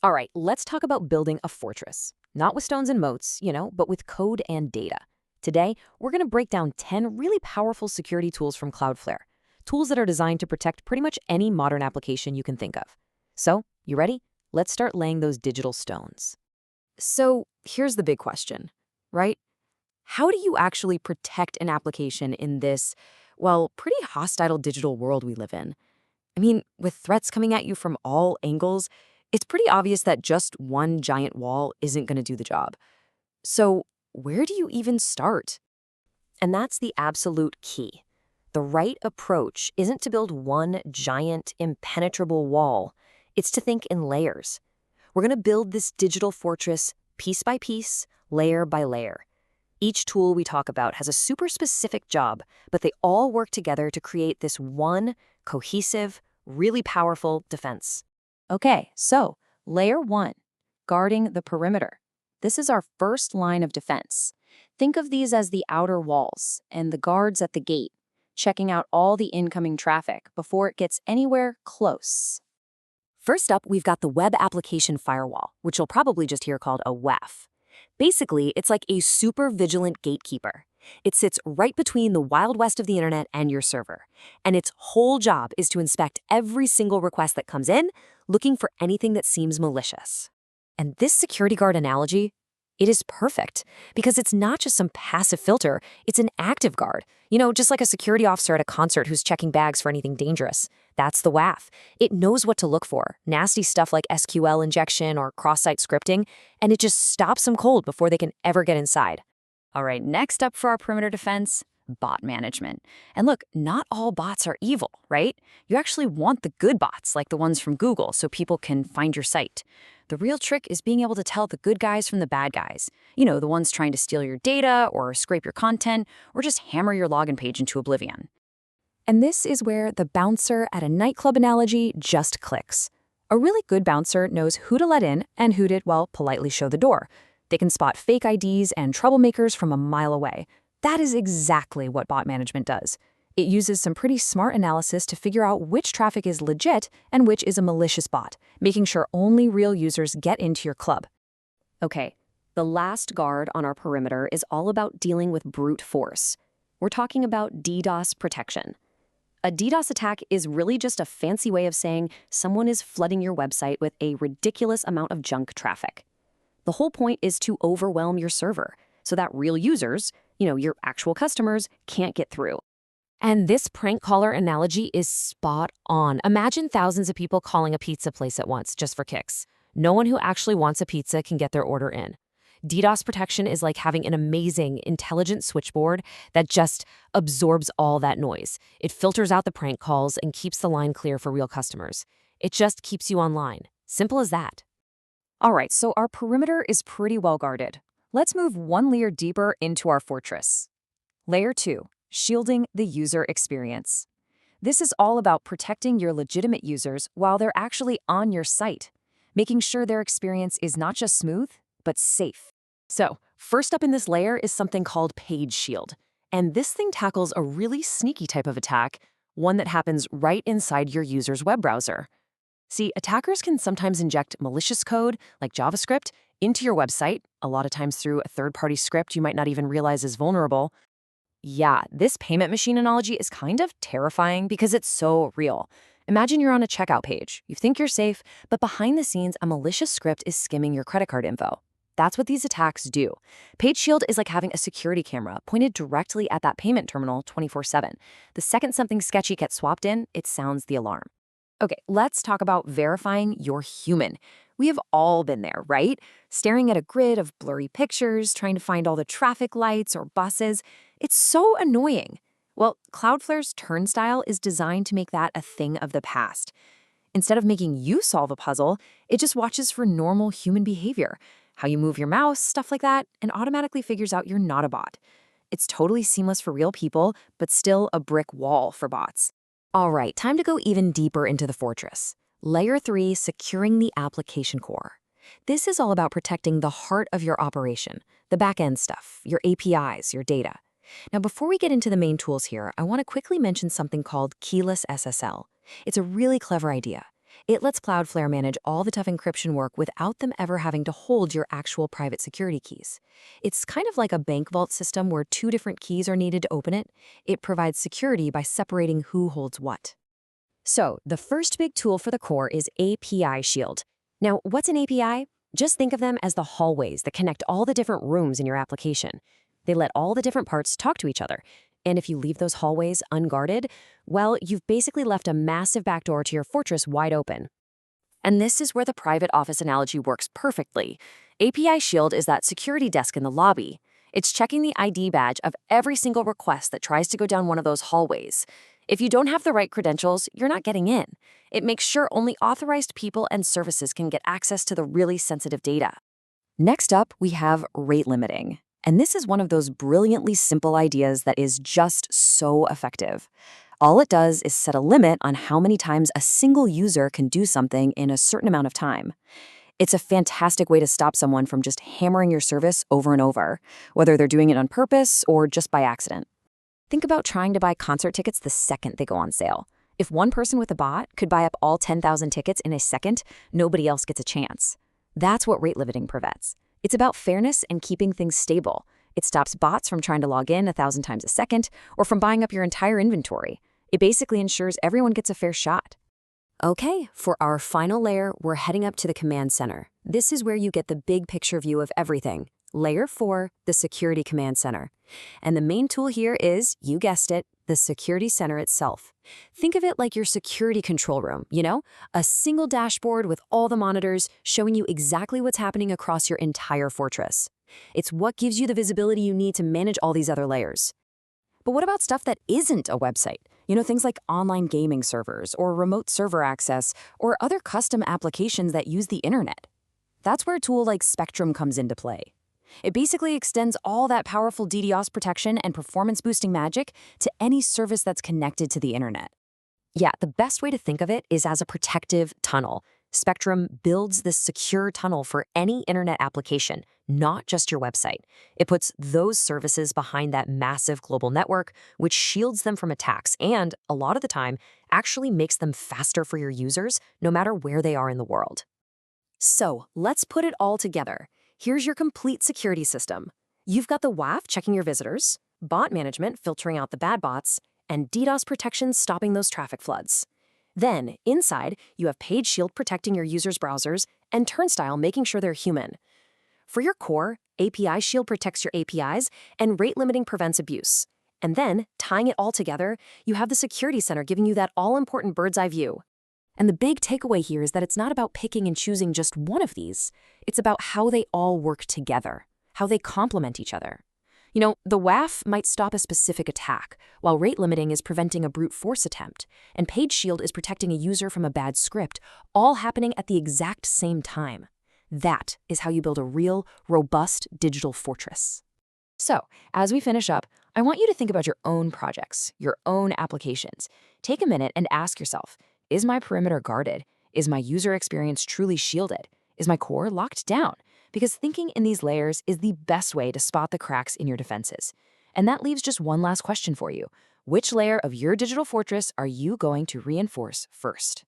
All right, let's talk about building a fortress. Not with stones and moats, but with code and data. Today, we're going to break down 10 really powerful security tools from Cloudflare. Tools that are designed to protect pretty much any modern application you can think of. So, you ready? Let's start laying those digital stones. So, here's the big question, right? How do you actually protect an application in this, well, pretty hostile digital world we live in? I mean, with threats coming at you from all angles, it's pretty obvious that just one giant wall isn't going to do the job. So, where do you even start? And that's the absolute key. The right approach isn't to build one giant, impenetrable wall. It's to think in layers. We're going to build this digital fortress piece by piece, layer by layer. Each tool we talk about has a super specific job, but they all work together to create this one cohesive, really powerful defense. Okay, so layer 1, guarding the perimeter. This is our first line of defense. Think of these as the outer walls and the guards at the gate, checking out all the incoming traffic before it gets anywhere close. First up, we've got the Web Application Firewall, which you'll probably just hear called a WAF. Basically, it's like a super vigilant gatekeeper. It sits right between the Wild West of the internet and your server, and its whole job is to inspect every single request that comes in, looking for anything that seems malicious. And this security guard analogy, it is perfect, because it's not just some passive filter, it's an active guard. Just like a security officer at a concert who's checking bags for anything dangerous. That's the WAF. It knows what to look for, nasty stuff like SQL injection or cross-site scripting, and it just stops them cold before they can ever get inside. All right, next up for our perimeter defense, bot management. And look, not all bots are evil, right? You actually want the good bots, like the ones from Google, so people can find your site. The real trick is being able to tell the good guys from the bad guys. The ones trying to steal your data or scrape your content or just hammer your login page into oblivion. And this is where the bouncer at a nightclub analogy just clicks. A really good bouncer knows who to let in and who to, politely show the door. They can spot fake IDs and troublemakers from a mile away. That is exactly what bot management does. It uses some pretty smart analysis to figure out which traffic is legit and which is a malicious bot, making sure only real users get into your club. Okay, the last guard on our perimeter is all about dealing with brute force. We're talking about DDoS protection. A DDoS attack is really just a fancy way of saying someone is flooding your website with a ridiculous amount of junk traffic. The whole point is to overwhelm your server so that real users, your actual customers, can't get through. And this prank caller analogy is spot on. Imagine thousands of people calling a pizza place at once just for kicks. No one who actually wants a pizza can get their order in. DDoS protection is like having an amazing, intelligent switchboard that just absorbs all that noise. It filters out the prank calls and keeps the line clear for real customers. It just keeps you online. Simple as that. All right, so our perimeter is pretty well guarded. Let's move one layer deeper into our fortress. Layer 2, shielding the user experience. This is all about protecting your legitimate users while they're actually on your site, making sure their experience is not just smooth, but safe. So, first up in this layer is something called Page Shield. And this thing tackles a really sneaky type of attack, one that happens right inside your user's web browser. See, attackers can sometimes inject malicious code, like JavaScript, into your website, a lot of times through a third-party script you might not even realize is vulnerable. Yeah, this payment machine analogy is kind of terrifying because it's so real. Imagine you're on a checkout page. You think you're safe, but behind the scenes, a malicious script is skimming your credit card info. That's what these attacks do. Page Shield is like having a security camera pointed directly at that payment terminal 24/7. The second something sketchy gets swapped in, it sounds the alarm. Okay, let's talk about verifying you're human. We have all been there, right? Staring at a grid of blurry pictures, trying to find all the traffic lights or buses. It's so annoying. Well, Cloudflare's Turnstile is designed to make that a thing of the past. Instead of making you solve a puzzle, it just watches for normal human behavior, how you move your mouse, stuff like that, and automatically figures out you're not a bot. It's totally seamless for real people, but still a brick wall for bots. All right, time to go even deeper into the fortress. Layer 3, securing the application core. This is all about protecting the heart of your operation, the back-end stuff, your APIs, your data. Now, before we get into the main tools here, I want to quickly mention something called Keyless SSL. It's a really clever idea. It lets Cloudflare manage all the tough encryption work without them ever having to hold your actual private security keys. It's kind of like a bank vault system where two different keys are needed to open it. It provides security by separating who holds what. So, the first big tool for the core is API Shield. Now, what's an API? Just think of them as the hallways that connect all the different rooms in your application. They let all the different parts talk to each other. And if you leave those hallways unguarded, well, you've basically left a massive backdoor to your fortress wide open. And this is where the private office analogy works perfectly. API Shield is that security desk in the lobby. It's checking the ID badge of every single request that tries to go down one of those hallways. If you don't have the right credentials, you're not getting in. It makes sure only authorized people and services can get access to the really sensitive data. Next up, we have rate limiting. And this is one of those brilliantly simple ideas that is just so effective. All it does is set a limit on how many times a single user can do something in a certain amount of time. It's a fantastic way to stop someone from just hammering your service over and over, whether they're doing it on purpose or just by accident. Think about trying to buy concert tickets the second they go on sale. If one person with a bot could buy up all 10,000 tickets in a second, nobody else gets a chance. That's what rate limiting prevents. It's about fairness and keeping things stable. It stops bots from trying to log in 1,000 times a second or from buying up your entire inventory. It basically ensures everyone gets a fair shot. Okay, for our final layer, we're heading up to the command center. This is where you get the big picture view of everything. Layer 4, the Security Command Center. And the main tool here is, you guessed it, the Security Center itself. Think of it like your security control room, a single dashboard with all the monitors showing you exactly what's happening across your entire fortress. It's what gives you the visibility you need to manage all these other layers. But what about stuff that isn't a website? Things like online gaming servers or remote server access or other custom applications that use the internet. That's where a tool like Spectrum comes into play. It basically extends all that powerful DDoS protection and performance-boosting magic to any service that's connected to the internet. Yeah, the best way to think of it is as a protective tunnel. Spectrum builds this secure tunnel for any internet application, not just your website. It puts those services behind that massive global network, which shields them from attacks and, a lot of the time, actually makes them faster for your users, no matter where they are in the world. So, let's put it all together. Here's your complete security system. You've got the WAF checking your visitors, bot management filtering out the bad bots, and DDoS protection stopping those traffic floods. Then, inside, you have Page Shield protecting your users' browsers and Turnstile making sure they're human. For your core, API Shield protects your APIs and rate limiting prevents abuse. And then, tying it all together, you have the Security Center giving you that all-important bird's eye view. And the big takeaway here is that it's not about picking and choosing just one of these. It's about how they all work together, how they complement each other. The WAF might stop a specific attack, while rate limiting is preventing a brute force attempt, and Page Shield is protecting a user from a bad script, all happening at the exact same time. That is how you build a real, robust digital fortress. So, as we finish up, I want you to think about your own projects, your own applications. Take a minute and ask yourself, is my perimeter guarded? Is my user experience truly shielded? Is my core locked down? Because thinking in these layers is the best way to spot the cracks in your defenses. And that leaves just one last question for you. Which layer of your digital fortress are you going to reinforce first?